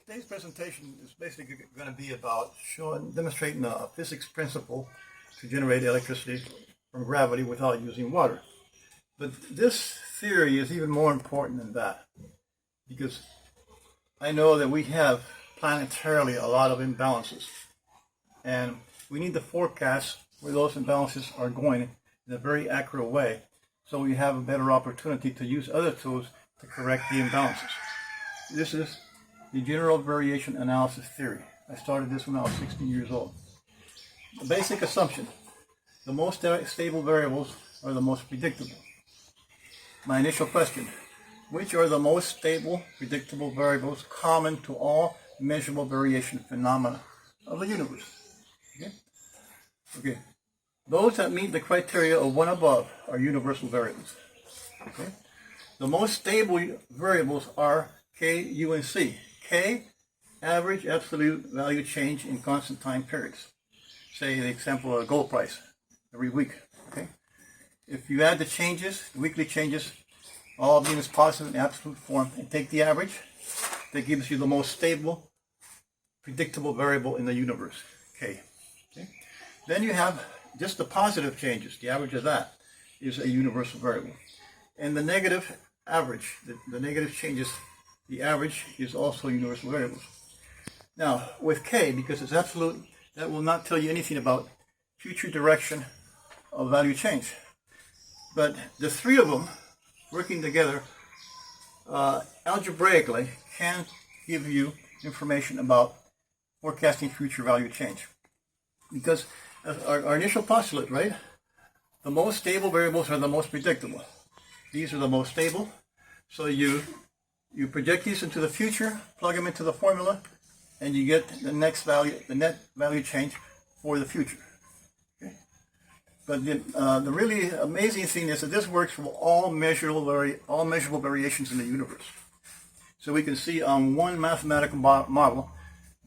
Today's presentation is basically going to be about demonstrating a physics principle to generate electricity from gravity without using water. But this theory is even more important than that, because I know that we have planetarily a lot of imbalances, and we need to forecast where those imbalances are going in a very accurate way, so we have a better opportunity to use other tools to correct the imbalances. This is the general variation analysis theory. I started this when I was 16 years old. The basic assumption: the most stable variables are the most predictable. My initial question: which are the most stable, predictable variables common to all measurable variation phenomena of the universe? Okay. Those that meet the criteria of one above are universal variables. Okay. The most stable variables are K, U, and C. K, average absolute value change in constant time periods. Say the example of gold price every week. Okay. If you add the changes, weekly changes, all of them is positive in absolute form, and take the average, that gives you the most stable, predictable variable in the universe, K. Okay. Then you have just the positive changes. The average of that is a universal variable. And the negative average, the negative changes, the average is also universal variables. Now, with K, because it's absolute, that will not tell you anything about future direction of value change. But the three of them working together algebraically can give you information about forecasting future value change. Because our initial postulate, right? The most stable variables are the most predictable. These are the most stable. So you project these into the future, plug them into the formula, and you get the next value, the net value change for the future. Okay? But the really amazing thing is that this works for all measurable variations in the universe. So we can see on one mathematical model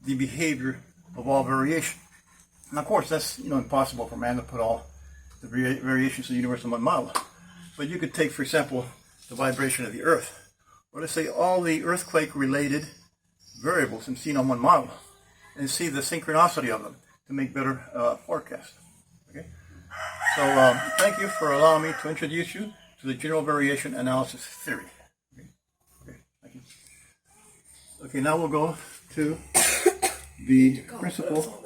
the behavior of all variation. And of course, that's impossible for man to put all the variations in the universe in one model. But you could take, for example, the vibration of the Earth, or let's say all the earthquake-related variables and seen on one model, and see the synchronicity of them to make better forecasts. Okay. So thank you for allowing me to introduce you to the general variation analysis theory. Okay. Thank you. Okay. Now we'll go to the principle